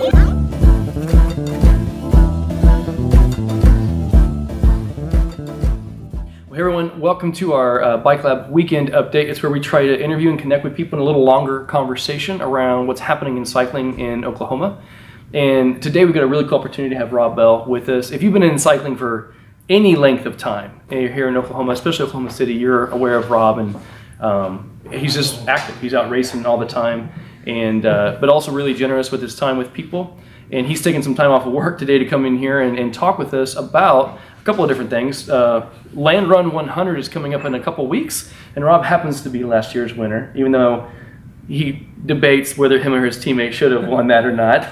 Hey everyone, welcome to our Bike Lab weekend update. It's where we try to interview and connect with people in a little longer conversation around what's happening in cycling in Oklahoma. And today we've got a really cool opportunity to have Rob Bell with us. If you've been in cycling for any length of time, and you're here in Oklahoma, especially Oklahoma City, you're aware of Rob, and he's just active. He's out racing all the time, and but also really generous with his time with people. And he's taking some time off of work today to come in here and talk with us about a couple of different things. Landrun100 is coming up in a couple weeks, and Rob happens to be last year's winner, even though he debates whether him or his teammate should have won that or not.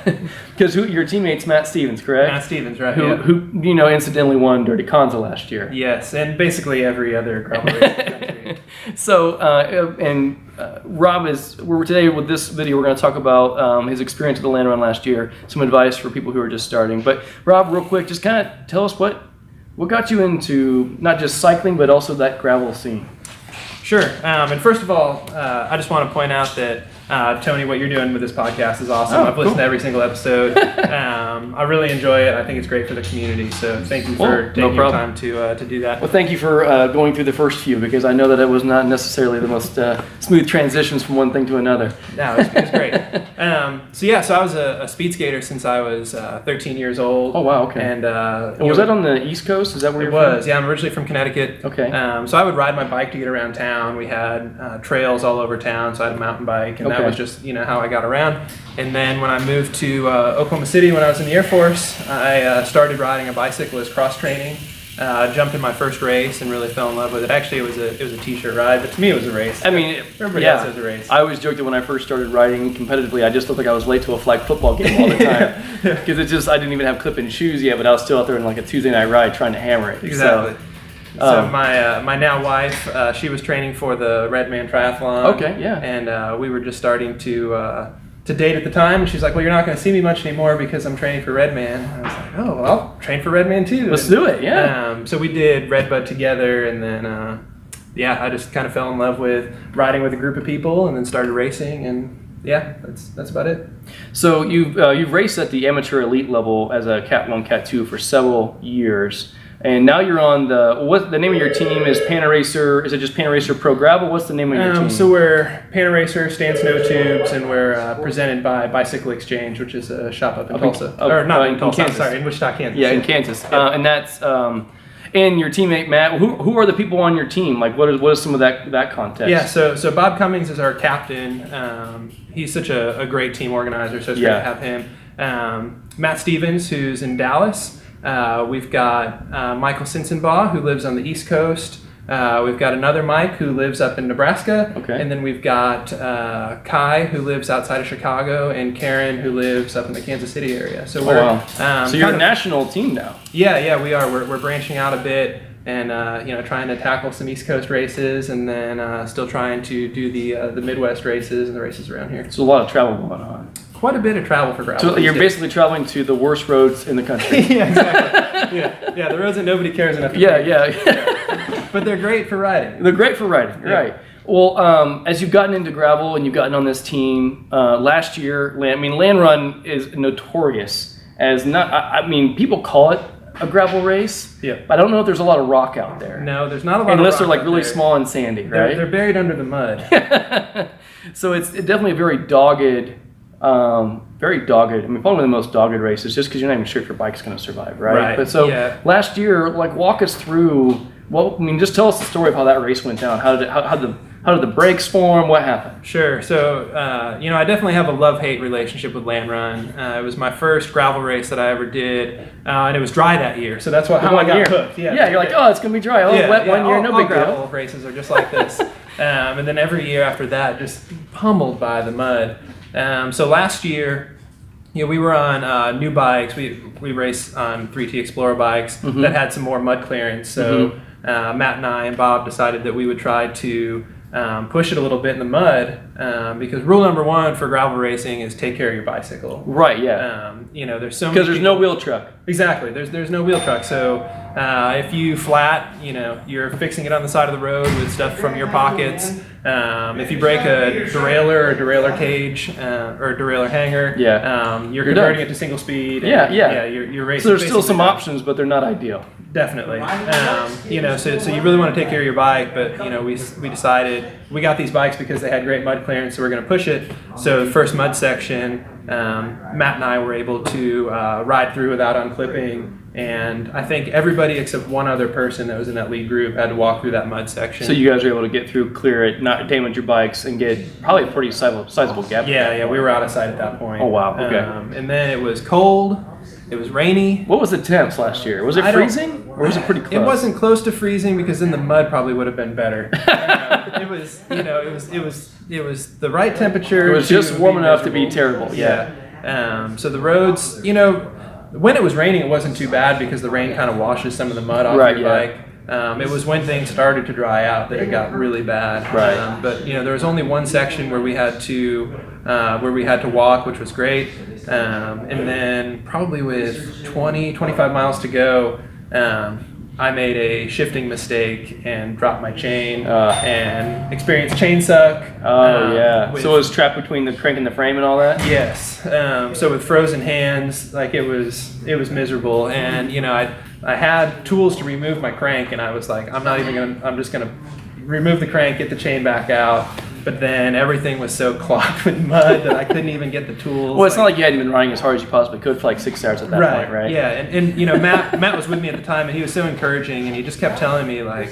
Because your teammate's Matt Stevens, correct? Matt Stevens, right? Who you know incidentally won Dirty Kanza last year. Yes, and basically every other gravel race in the country. So, Rob is, today with this video, we're going to talk about his experience with the Landrun last year, some advice for people who are just starting. But Rob, real quick, just kind of tell us what got you into not just cycling, but also that gravel scene. Sure. And first of all, I just want to point out that Tony, what you're doing with this podcast is awesome. I've listened to every single episode. I really enjoy it. I think it's great for the community. So thank you for taking your time to do that. Well, thank you for going through the first few, because I know that it was not necessarily the most smooth transitions from one thing to another. No, it was great. So I was a speed skater since I was 13 years old. Oh, wow, okay. And was that on the East Coast? Is that where it was? Yeah, I'm originally from Connecticut. Okay. So I would ride my bike to get around town. We had trails all over town, so I had a mountain bike, and that was just how I got around. And then when I moved to Oklahoma City when I was in the Air Force, I started riding a bicycle as cross training. Jumped in my first race and really fell in love with it. Actually, it was a t-shirt ride, but to me it was a race. I mean, everybody else says a race. I always joked that when I first started riding competitively, I just looked like I was late to a flag football game all the time, because I didn't even have clip-in shoes yet, but I was still out there in like a Tuesday night ride trying to hammer it. Exactly. So my now wife, she was training for the Redman Triathlon. Okay, yeah. And we were just starting to date at the time, and she's like, well, you're not going to see me much anymore because I'm training for Redman. And I was like, oh, well, I'll train for Redman too. Let's do it, yeah. So we did Redbud together, and then, I just kind of fell in love with riding with a group of people, and then started racing, and yeah, that's about it. So you've raced at the amateur elite level as a Cat 1, Cat 2 for several years. And now you're on the name of your team is Panaracer. Is it just Panaracer Pro Gravel? What's the name of your team? So we're Panaracer Stans NoTubes, and we're presented by Bicycle Exchange, which is a shop up in Tulsa. Or not in Tulsa, Kansas. sorry, in Wichita, Kansas. Yeah, in Kansas. And that's and your teammate Matt. Who are the people on your team? Like, what is some of that context? Yeah, so Bob Cummings is our captain. He's such a great team organizer, so it's great to have him. Matt Stevens, who's in Dallas. We've got Michael Sinsenbaugh, who lives on the East Coast. We've got another Mike who lives up in Nebraska. Okay. And then we've got Kai, who lives outside of Chicago, and Karen, who lives up in the Kansas City area. So we're so you're a national team now. Yeah, we are. We're branching out a bit, and trying to tackle some East Coast races, and then still trying to do the Midwest races and the races around here. So a lot of travel going on. Quite a bit of travel for gravel. So you're basically traveling to the worst roads in the country. Yeah, exactly. Yeah, the roads that nobody cares enough. Yeah. But they're great for riding. They're great for riding, right? Well, as you've gotten into gravel and you've gotten on this team last year, Landrun is notorious as not. I mean, people call it a gravel race. Yeah. But I don't know if there's a lot of rock out there. No, there's not a lot. Unless of they're rock like really small and sandy, right? They're buried under the mud. So it's definitely a very dogged. Very dogged. I mean, probably one of the most dogged races, just because you're not even sure if your bike's going to survive, right? But so last year, like, walk us through. Well, I mean, just tell us the story of how that race went down. How did the brakes form? What happened? Sure. So I definitely have a love-hate relationship with Landrun. It was my first gravel race that I ever did, and it was dry that year. So that's how I got hooked. Yeah, you're like, oh, it's going to be dry. Oh, wet 1 year, no big deal. Gravel races are just like this. And then every year after that, just pummeled by the mud. So last year, we were on new bikes. We raced on 3T Explorer bikes that had some more mud clearance. So Matt and I and Bob decided that we would try to push it a little bit in the mud, because rule number one for gravel racing is take care of your bicycle. Right, yeah. You know, there's so many Because there's no wheel truck. Exactly. There's no wheel truck. So if you flat, you know, you're fixing it on the side of the road with stuff from your pockets. If you break a derailleur or derailleur cage or a derailleur hanger, you're converting it to single speed. And, you're racing. So there's still some options, but they're not ideal. Definitely. You know, so you really want to take care of your bike, but you know, we decided we got these bikes because they had great mud clearance, so we're going to push it. So the first mud section, Matt and I were able to ride through without unclipping, and I think everybody except one other person that was in that lead group had to walk through that mud section. So you guys were able to get through, clear it, not damage your bikes, and get probably a pretty sizable gap. Yeah, we were out of sight at that point. Oh wow, okay. And then it was cold. It was rainy. What was the temps last year? Was it freezing, or was it pretty close? It wasn't close to freezing because then the mud probably would have been better. It was, you know, it was the right temperature. It was just warm enough to be terrible. Yeah. So the roads, you know, when it was raining, it wasn't too bad because the rain kind of washes some of the mud off your bike. It was when things started to dry out that it got really bad. Right. But you know, there was only one section where we had to walk, which was great. And then probably with 25 miles to go, I made a shifting mistake and dropped my chain and experienced chain suck. So it was trapped between the crank and the frame and all that? Yes. So with frozen hands, like it was miserable. And you know, I had tools to remove my crank, and I was like, I'm just gonna remove the crank, get the chain back out. But then everything was so clogged with mud that I couldn't even get the tools. Well, it's not like you hadn't been running as hard as you possibly could for like 6 hours at that point, right? Yeah, and you know, Matt was with me at the time, and he was so encouraging, and he just kept telling me like,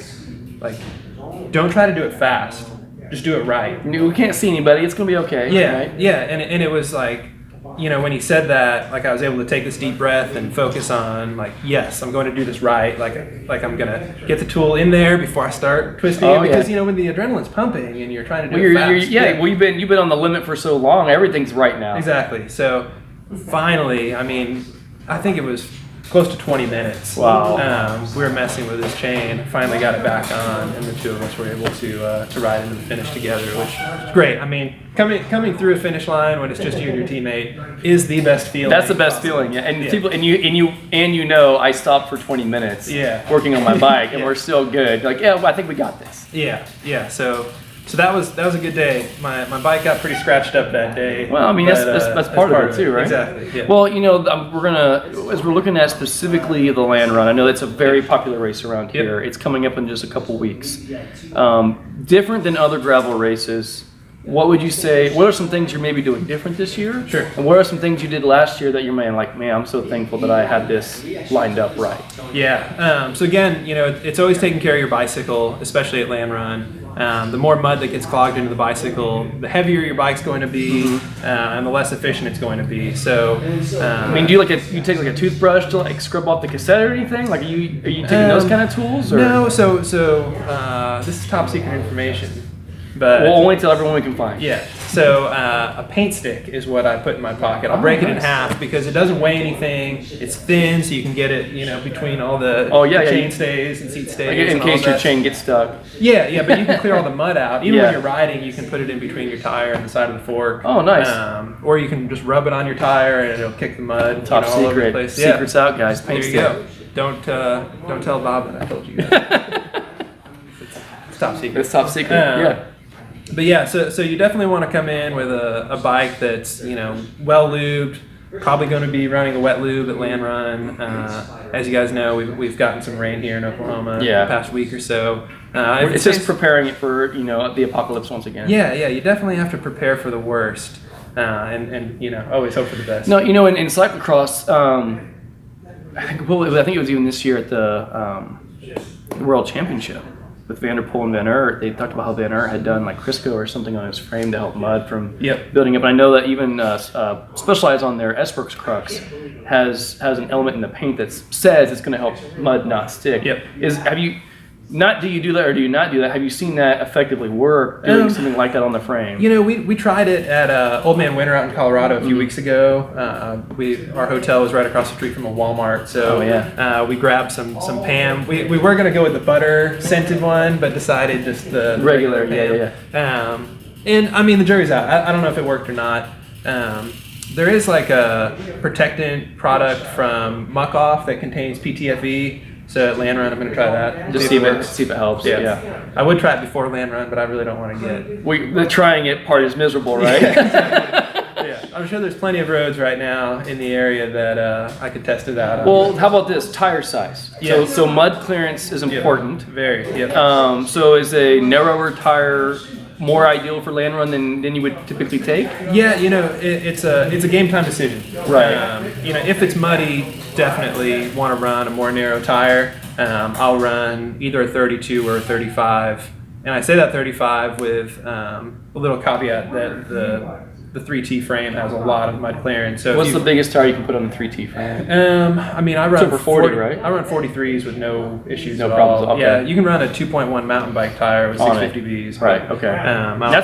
don't try to do it fast, just do it right. We can't see anybody; it's gonna be okay. Yeah, right? yeah, and it was like, you know, when he said that, like I was able to take this deep breath and focus on like, yes, I'm going to do this right. Like I'm gonna get the tool in there before I start twisting it, because you know, when the adrenaline's pumping and you're trying to do it fast. Well, you've been on the limit for so long. Everything's right now. Exactly. So finally, I mean, I think it was close to 20 minutes. Wow. We were messing with his chain, finally got it back on, and the two of us were able to ride into the finish together, which is great. I mean, coming through a finish line when it's just you and your teammate is the best feeling. That's the best feeling, yeah. And people, and you know, I stopped for 20 minutes, working on my bike, and we're still good. Like, well, I think we got this. Yeah. So that was a good day. My bike got pretty scratched up that day. Well, I mean, that's part of it too, right? Exactly. Yeah. Well, you know, as we're looking at specifically the Landrun, I know that's a very popular race around here. It's coming up in just a couple weeks. Different than other gravel races. What would you say? What are some things you're maybe doing different this year? Sure. And what are some things you did last year that you're man, I'm so thankful that I had this lined up right. Yeah. So again, you know, it's always taking care of your bicycle, especially at Landrun. The more mud that gets clogged into the bicycle, the heavier your bike's going to be, and the less efficient it's going to be. So, I mean, do you take like a toothbrush to like scrub off the cassette or anything? Like, are you taking those kind of tools? Or? No. So this is top secret information. But we'll only tell everyone we can find. Yeah. So a paint stick is what I put in my pocket. I'll break it in half because it doesn't weigh anything. It's thin, so you can get it, you know, between all the chain stays and seat stays. Like in case your chain gets stuck. Yeah, but you can clear all the mud out. Even when you're riding, you can put it in between your tire and the side of the fork. Oh, nice. Or you can just rub it on your tire and it'll kick the mud Top all over the place. Secrets out, guys. Paint stick. There you go. Don't tell Bob that I told you guys. It's top secret. It's top secret. Yeah. But yeah, so you definitely want to come in with a bike that's, you know, well lubed. Probably going to be running a wet lube at Landrun. As you guys know, we've gotten some rain here in Oklahoma the past week or so. It's just preparing it for, you know, the apocalypse once again. Yeah, you definitely have to prepare for the worst, and you know, always hope for the best. No, you know, in cyclocross, I think it was even this year at the World Championship with Vanderpool and Van Aert. They talked about how Van Aert had done like Crisco or something on his frame to help mud from building up. And I know that even Specialized on their S-Works Crux has an element in the paint that says it's going to help mud not stick. not do you do that or do you not do that? Have you seen that effectively work, doing something like that on the frame? You know, we tried it at Old Man Winter out in Colorado a few weeks ago. Our hotel was right across the street from a Walmart, so we grabbed some Pam. We were going to go with the butter scented one, but decided just the regular Pam. And I mean, the jury's out. I don't know if it worked or not. There is like a protectant product from Muck Off that contains PTFE. So at Landrun, I'm going to try that. Just see if it helps. Yeah. I would try it before Landrun, but I really don't want to get. The trying it part is miserable, right? Yeah. I'm sure there's plenty of roads right now in the area that I could test it out on. Well, how about this tire size? Yeah. So mud clearance is important. Very. Yep. So is a narrower tire more ideal for Landrun than you would typically take? Yeah, you know, it's a game time decision. Right. You know, if it's muddy, definitely want to run a more narrow tire. I'll run either a 32 or a 35, and I say that 35 with a little caveat that the 3T frame has a lot of mud clearance. So what's the biggest tire you can put on the 3T frame? I mean, I run for 40, right? I run 43s with no issues. No problems. All. Okay. Yeah, you can run a 2.1 mountain bike tire with 650Bs. Right. Okay.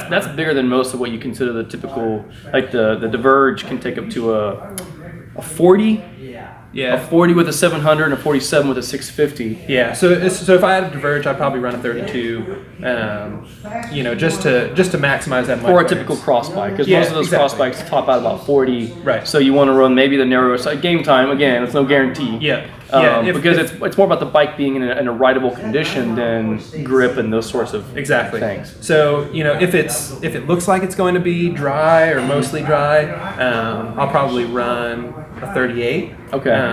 That's bigger than most of what you consider the typical. Like the Diverge can take up to a 40. Yeah. A 40 with a 700 and a 47 with a 650. Yeah. So if I had a Diverge, I'd probably run a 32. You know, just to maximize that. Or a typical cross bike, because most of those cross bikes top out about 40. Right. So you want to run maybe the narrow side. Game time again. It's no guarantee. Yeah. Because it's more about the bike being in a rideable condition than grip and those sorts of things. So you know, if it looks like it's going to be dry or mostly dry, I'll probably run a 38. Okay.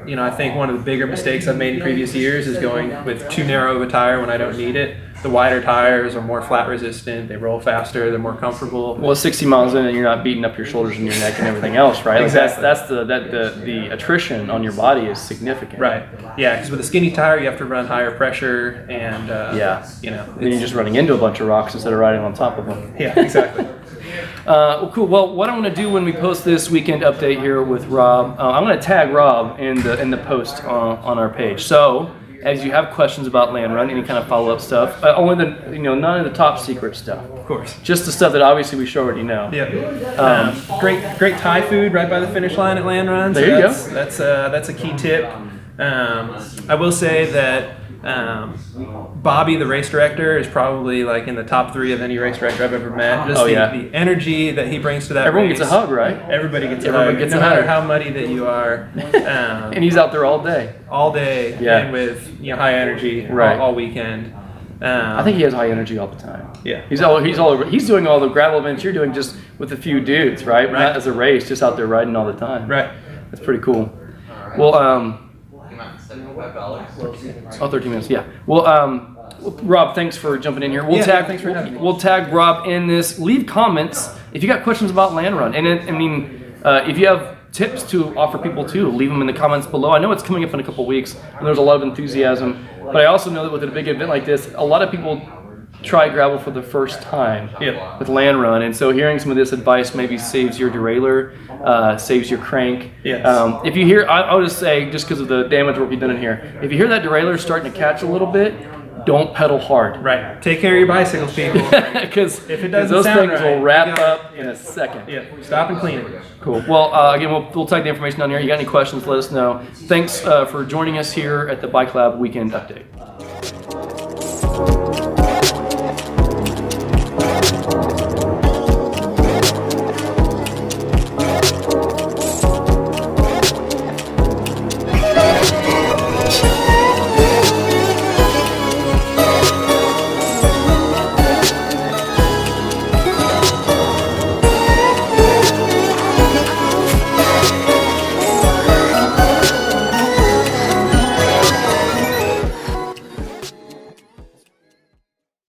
You know, I think one of the bigger mistakes I've made in previous years is going with too narrow of a tire when I don't need it. The wider tires are more flat resistant, they roll faster, they're more comfortable. Well, 60 miles in and you're not beating up your shoulders and your neck and everything else, right? Exactly. That's the attrition on your body is significant. Right. Yeah, because with a skinny tire you have to run higher pressure and you know. Then you're just running into a bunch of rocks instead of riding on top of them. Yeah, exactly. Well, cool. Well, what I'm going to do when we post this weekend update here with Rob, I'm going to tag Rob in the post on our page. So, as you have questions about Landrun, any kind of follow-up stuff, only none of the top secret stuff. Of course. Just the stuff that obviously we should already know. Yeah. Great Thai food right by the finish line at Landrun. There you go. That's a key tip. I will say that Bobby, the race director, is probably like in the top 3 of any race director I've ever met. Just the energy that he brings to that Everyone race. gets a hug, right? Everybody gets a hug. No matter how muddy that you are. And he's out there all day. All day, and with high energy all weekend. I think he has high energy all the time. Yeah, he's all over. He's doing all the gravel events you're doing just with a few dudes, right? Not as a race, just out there riding all the time. Right. That's pretty cool. Well, $75. Oh, 13 minutes, yeah. Well, Rob, thanks for jumping in here. Thanks for having me. We'll tag Rob in this. Leave comments if you got questions about Landrun. And if you have tips to offer people too, leave them in the comments below. I know it's coming up in a couple weeks, and there's a lot of enthusiasm. But I also know that with a big event like this, a lot of people try gravel for the first time with Landrun, and so hearing some of this advice maybe saves your derailleur, saves your crank. Yes. If you hear, I'll just say, just because of the damage work you've done in here, if you hear that derailleur starting to catch a little bit, don't pedal hard. Right. Take care of your bicycles, people. Because if it doesn't those sound things right, will wrap up in a second. Yeah. Stop and clean it. Cool. Well, again, we'll tag the information down here. You got any questions, let us know. Thanks for joining us here at the Bike Lab Weekend Update.